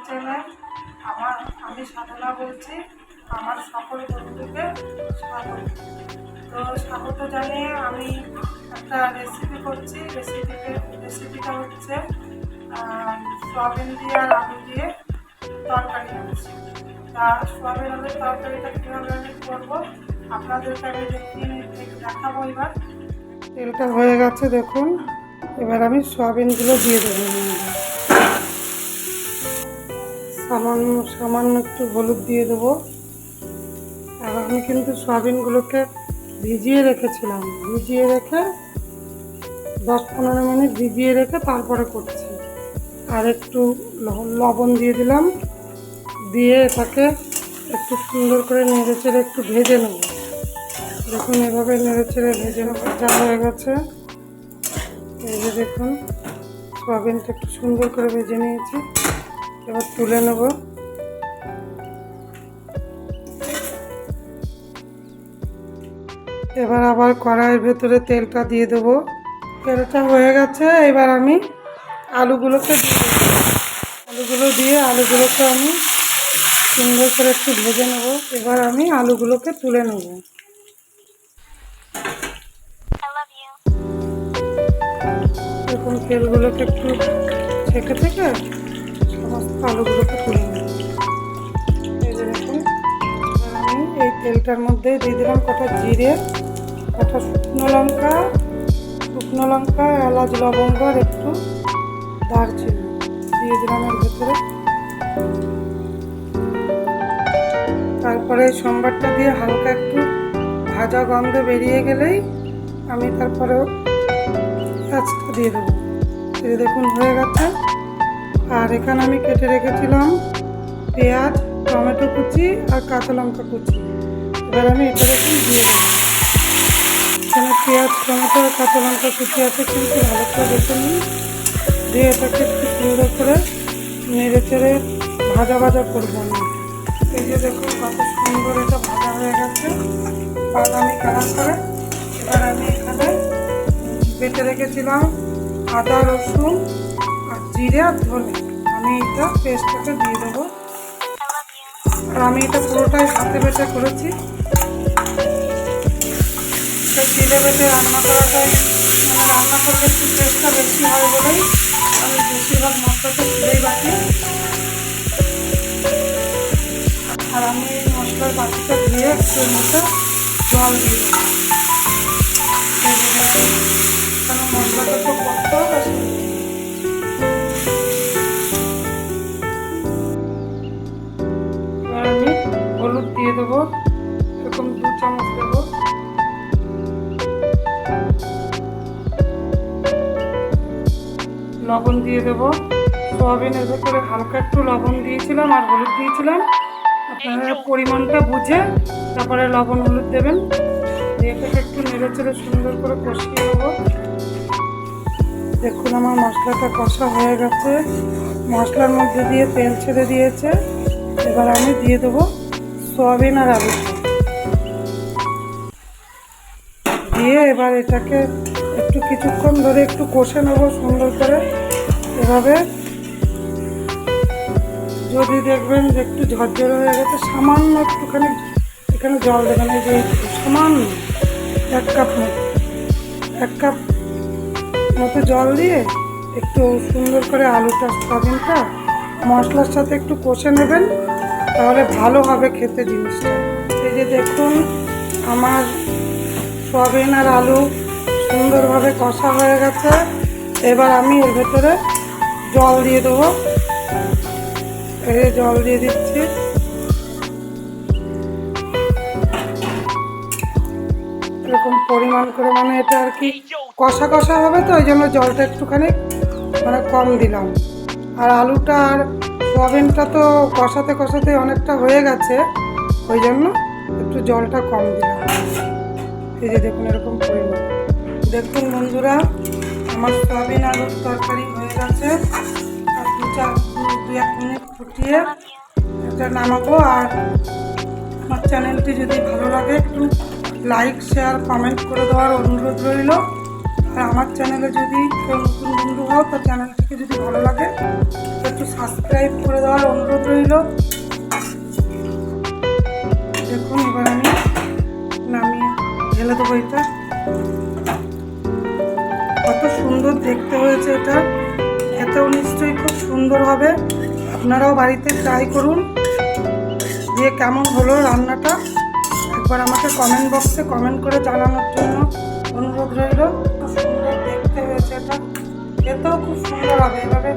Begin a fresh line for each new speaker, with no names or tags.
Channel. আমি সাধনা বলছি। আমার সকল বন্ধুকে স্বাগত। তো স্বাগত জানিয়ে আমি একটা রেসিপি করছি। রেসিপিটা হচ্ছে সয়াবিন দিয়ে আর আলু দিয়ে তরকারি করছি। তা সয়াবিন আলুর তরকারিটা কীভাবে আমি করবো আপনাদেরকে আমি দেখাবো। এবার তেলটা হয়ে গেছে দেখুন। এবার আমি সয়াবিনগুলো দিয়ে দেবো। সামান্য একটু হলুদ দিয়ে দেবো। আর আমি কিন্তু সয়াবিনগুলোকে ভিজিয়ে রেখেছিলাম, ভিজিয়ে রেখে 10-15 মিনিট ভিজিয়ে রেখে তারপরে করছি। আর একটু লবণ দিয়ে দিলাম, দিয়ে এটাকে একটু সুন্দর করে নেড়ে চেড়ে একটু ভেজে নেব। দেখুন এভাবে নেড়ে চেড়ে ভেজে ভাজা হয়ে গেছে। এই যে দেখুন সয়াবিনটা একটু সুন্দর করে ভেজে নিয়েছি। এবার তুলে নেব। এবার আবার কড়াইয়ের ভেতরে তেলটা দিয়ে দেবো। তেলটা হয়ে গেছে। এবার আমি আলুগুলোকে দিয়ে দেবো। আলুগুলোকে আমি সুন্দর করে একটু ভেজে নেব। এবার আমি আলুগুলোকে তুলে নেব। এরকম তেলগুলোকে একটু ছেঁকে সমস্ত আলুগুলোকে তুলে নেব। এই যে দেখুন আমি এই তেলটার মধ্যে দিয়ে দিলাম কটা জিরে, কটা শুকনো লঙ্কা, এলাচ, লবঙ্গ আর একটু দারচিনি দিয়ে দিলাম এর ভেতরে। তারপরে সম্বারটা দিয়ে হালকা একটু ভাজা গন্ধ বেরিয়ে গেলেই আমি তারপরে পেঁয়াজটা দিয়ে দেবো। এই দেখুন হয়ে গেছে। আর এখানে আমি কেটে রেখেছিলাম পেঁয়াজ, টমেটো কুচি আর কাঁচা লঙ্কা কুচি। এবার আমি এটা দেখুন দিয়ে দেবো। এখানে পেঁয়াজ, টমেটো আর কাঁচা লঙ্কা কুচি আছে, কিন্তু ভালো করে দেখে নিই। দিয়ে এটাকে একটু সুন্দর করে নেড়ে চেড়ে ভাজা করবো আমি। এই যে দেখুন কত সুন্দর এটা ভাজা হয়ে গেছে বাদামি কালার করে। এবার আমি এখানে বেটে রেখেছিলাম আদা, রসুন আর জিরে আর ধনে, আমি এটা পেস্টটাকে দিয়ে দেবো। আর আমি এটা পুরোটাই হাতে বেটে করেছি। জিরে বেটে রান্না করাটাই রান্না করলে একটু টেস্টটা বেশি হয় বলেই আমি বেশিরভাগ মশলাটা শিলেই বাটি। আর আমি এই মশলার বাটিটা দিয়ে একটু মতো জল দিয়ে দেবো। কারণ মশলাটা তো করতে হবে। এবার আমি হলুদ দিয়ে দেবো, এরকম 2 চামচ দেবো। লবণ দিয়ে দেবো। সয়াবিনের ভেতরে হালকা একটু লবণ দিয়েছিলাম আর হলুদ দিয়েছিলাম। আপনারা পরিমাণটা বুঝে তারপরে লবণ হলুদ দেবেন। এটাকে একটু নেড়ে চেড়ে সুন্দর করে কষিয়ে নেবো। দেখুন আমার মশলাটা কষা হয়ে গেছে, মশলার মধ্যে দিয়ে তেল ছেড়ে দিয়েছে। এবার আমি দিয়ে দেবো সয়াবিন আর আলুটা দিয়ে এবার এটাকে একটু কিছুক্ষণ ধরে একটু কষে নেবো সুন্দর করে। এভাবে যদি দেখবেন যে একটু ঝরঝরে হয়ে গেছে, সামান্য একটুখানি এখানে জল দেবেন। এই যে সামান্য 1 কাপ মতো জল দিয়ে একটু সুন্দর করে আলুটা, সয়াবিনটা মশলার সাথে একটু কষে নেবেন, তাহলে ভালো হবে খেতে জিনিসটা। এই যে দেখুন আমার সয়াবিন আর আলু সুন্দরভাবে কষা হয়ে গেছে। এবার আমি এর ভেতরে জল দিয়ে দেবো। এই জল দিয়ে দিচ্ছি। এরকম পরিমাণ করে, এটা আর কি কষা হবে তো, ওই জন্য জলটা একটুখানি কম দিলাম। আর আলুটা আর সয়াবিনটা তো কষাতে অনেকটা হয়ে গেছে, ওই জন্য একটু জলটা কম দিলাম। এই যে দেখুন এরকম পরিমাণ। দেখুন বন্ধুরা আমার সয়াবিন আলুর তরকারি হয়ে গেছে। আর 2-1 মিনিট ফুটিয়ে এটা নামাবো। আর আমার চ্যানেলটি যদি ভালো লাগে একটু লাইক, শেয়ার, কমেন্ট করে দেওয়ার অনুরোধ রইল। আর আমার চ্যানেলে যদি কেউ নতুন বন্ধু হও, তো চ্যানেলটিকে যদি ভালো লাগে একটু সাবস্ক্রাইব করে দেওয়ার অনুরোধ রইল। দেখুন এবার আমি নামিয়ে ঢেলে দেবো। এটা কত সুন্দর দেখতে হয়েছে, এটা খেতেও নিশ্চয়ই খুব সুন্দর হবে। আপনারাও বাড়িতে ট্রাই করুন, দিয়ে কেমন হলো রান্নাটা একবার আমাকে কমেন্ট বক্সে কমেন্ট করে জানানোর জন্য অনুরোধ রইল। খুব সুন্দর দেখতে হয়েছে, এটা খেতেও খুব সুন্দর হবে। এভাবে